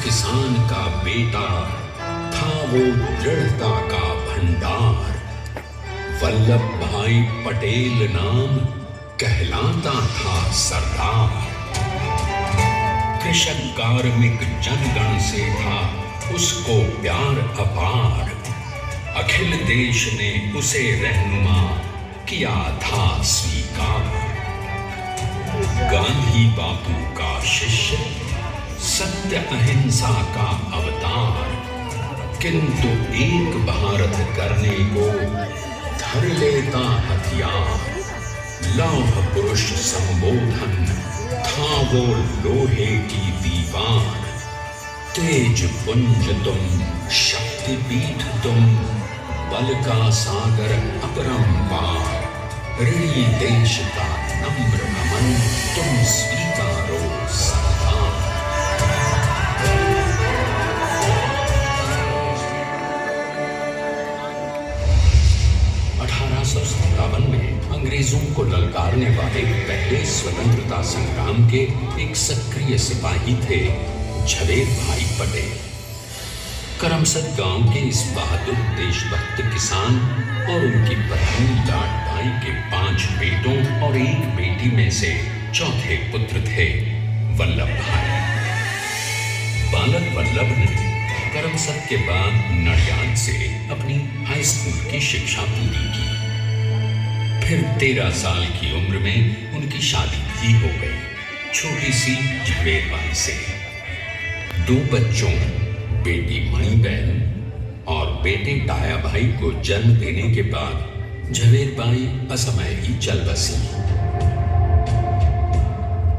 किसान का बेटा, था वो दृढ़ता का भंडार। वल्लभ भाई पटेल नाम कहलाता था सरदार। कृषक कार्मिक जनगण से था उसको प्यार अपार। अखिल देश ने उसे रहनुमा किया था स्वीकार। गांधी बापू का शिष्य, सत्य अहिंसा का अवतार। किंतु एक भारत करने को धर लेता हथियार। लौह पुरुष संबोधन था वो लोहे की दीवार। तेज पुंज तुम, शक्ति पीठ तुम, बल का सागर अपरंपार। ऋणी देश का नम्र नमन तुम स्वीकारो सरदार। 1857 में अंग्रेजों को ललकारने वाले पहले स्वतंत्रता संग्राम के एक सक्रिय सिपाही थे झवेर भाई पटेल। करमसद गांव के इस बहादुर देशभक्त किसान और उनकी पत्नी लाड भाई के 5 बेटों और 1 बेटी में से चौथे पुत्र थे वल्लभ भाई। बालक वल्लभ ने करमसद के बाद नडियाद से अपनी हाई स्कूल की शिक्षा पूरी की। फिर 13 साल की उम्र में उनकी शादी भी हो गई, छोटी सी झवेर बाई से। 2 बच्चों, बेटी मणिबेन और बेटे डाया भाई को जन्म देने के बाद झवेर बाई असमय ही चल बसी।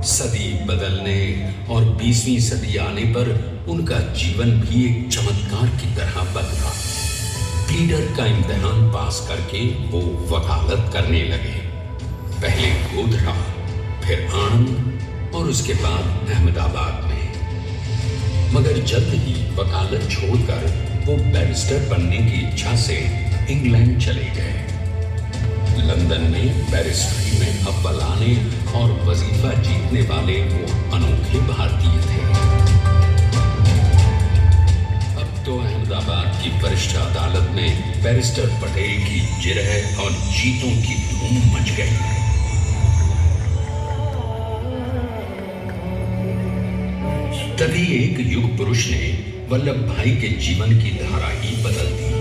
सदी बदलने और 20वीं सदी आने पर उनका जीवन भी एक चमत्कार की तरह बदला। प्लीडर का इम्तिहान पास करके वो वकालत करने लगे। पहले गोधरा, फिर आणंद और उसके बाद अहमदाबाद में। मगर जल्द ही वकालत छोड़कर वो बैरिस्टर बनने की इच्छा से इंग्लैंड चले गए। लंदन में बैरिस्टरी में अव्वल आने और वजीफा जीतने वाले वो अनोखे भारतीय थे। अब तो अहमदाबाद की वरिष्ठ अदालत में बैरिस्टर पटेल की जिरह और जीतों की धूम मच गई। तभी एक युग पुरुष ने वल्लभ भाई के जीवन की धारा ही बदल दी।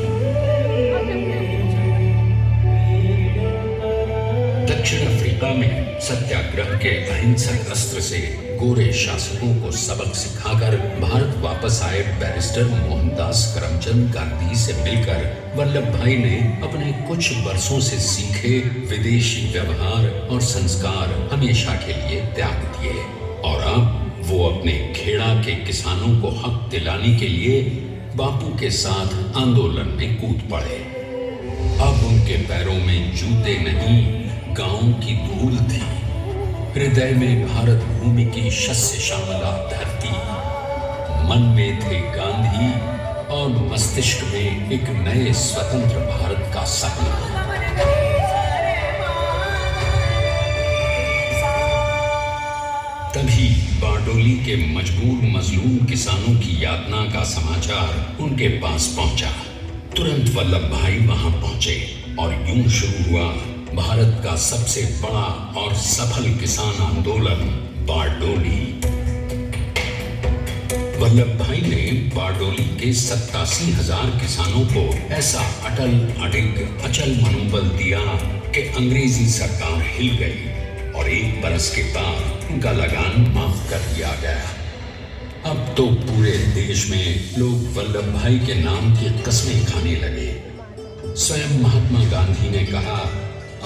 दक्षिण अफ्रीका में सत्याग्रह के अहिंसक अस्त्र से गोरे शासकों को सबक सिखाकर भारत वापस आए बैरिस्टर मोहनदास करमचंद गांधी से मिलकर वल्लभ भाई ने अपने कुछ वर्षों से सीखे विदेशी व्यवहार और संस्कार हमेशा के लिए त्याग दिए और अब वो अपने खेड़ा के किसानों को हक दिलाने के लिए बापू के साथ आंदोलन में कूद पड़े। अब उनके पैरों में जूते नहीं, गांव की धूल थी। हृदय में भारत भूमि की शस्य श्यामला धरती। मन में थे गांधी और मस्तिष्क में एक नए स्वतंत्र भारत का सपना। तभी बारडोली के मजबूर मजलूम किसानों की यातना का समाचार उनके पास पहुंचा। तुरंत वल्लभ भाई वहां पहुंचे और यूं शुरू हुआ भारत का सबसे बड़ा और सफल किसान आंदोलन बारडोली। वल्लभ भाई ने बारडोली के 87,000 किसानों को ऐसा अटल अडिग अचल मनोबल दिया कि अंग्रेजी सरकार हिल गई और 1 बरस के बाद उनका लगान माफ कर दिया गया। अब तो पूरे देश में लोग वल्लभ भाई के नाम की कस्में खाने लगे। स्वयं महात्मा गांधी ने कहा,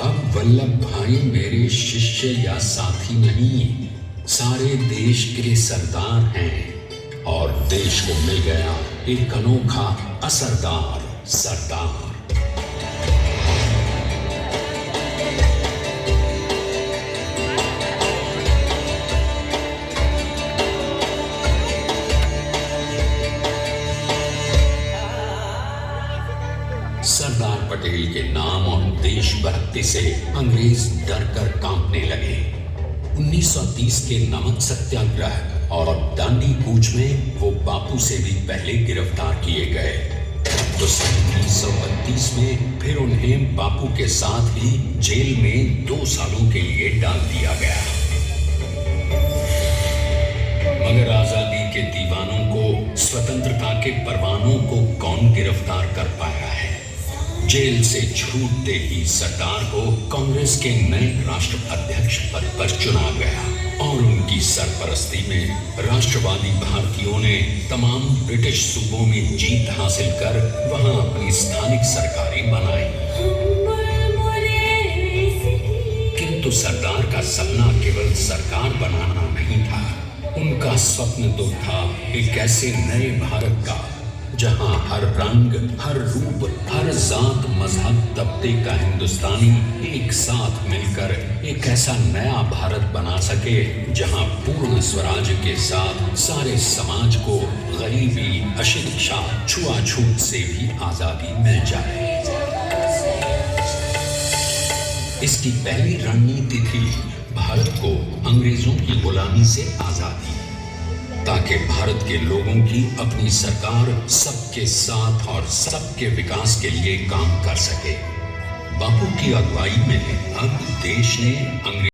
अब वल्लभ भाई मेरे शिष्य या साथी नहीं, सारे देश के सरदार हैं और देश को मिल गया एक अनोखा असरदार सरदार। सरदार पटेल के नाम और देशभक्ति से अंग्रेज डर कर कांपने लगे। 1930 के नमक सत्याग्रह और दांडी कूच में वो बापू से भी पहले गिरफ्तार किए गए। तो सन 1932 में फिर उन्हें बापू के साथ ही जेल में 2 सालों के लिए डाल दिया गया। मगर आजादी के दीवानों को, स्वतंत्रता के परवानों को कौन गिरफ्तार कर पाया है? जेल से छूटते ही सरदार को कांग्रेस के नए राष्ट्र अध्यक्ष पद पर चुना गया और उनकी सरपरस्ती में राष्ट्रवादी भारतीयों ने तमाम ब्रिटिश सूबों में जीत हासिल कर वहां अपनी स्थानिक सरकारें बनाई। किंतु सरदार का सपना केवल सरकार बनाना नहीं था। उनका स्वप्न तो था एक ऐसे नए भारत का जहां हर रंग, हर रूप, हर जात, मजहब, तबके का हिंदुस्तानी एक साथ मिलकर एक ऐसा नया भारत बना सके जहां पूर्ण स्वराज के साथ सारे समाज को गरीबी, अशिक्षा, छुआछूत से भी आजादी मिल जाए। इसकी पहली रणनीति थी भारत को अंग्रेजों की गुलामी से आजादी, ताकि भारत के लोगों की अपनी सरकार सबके साथ और सबके विकास के लिए काम कर सके। बापू की अगुवाई में अब देश ने अंग्रेज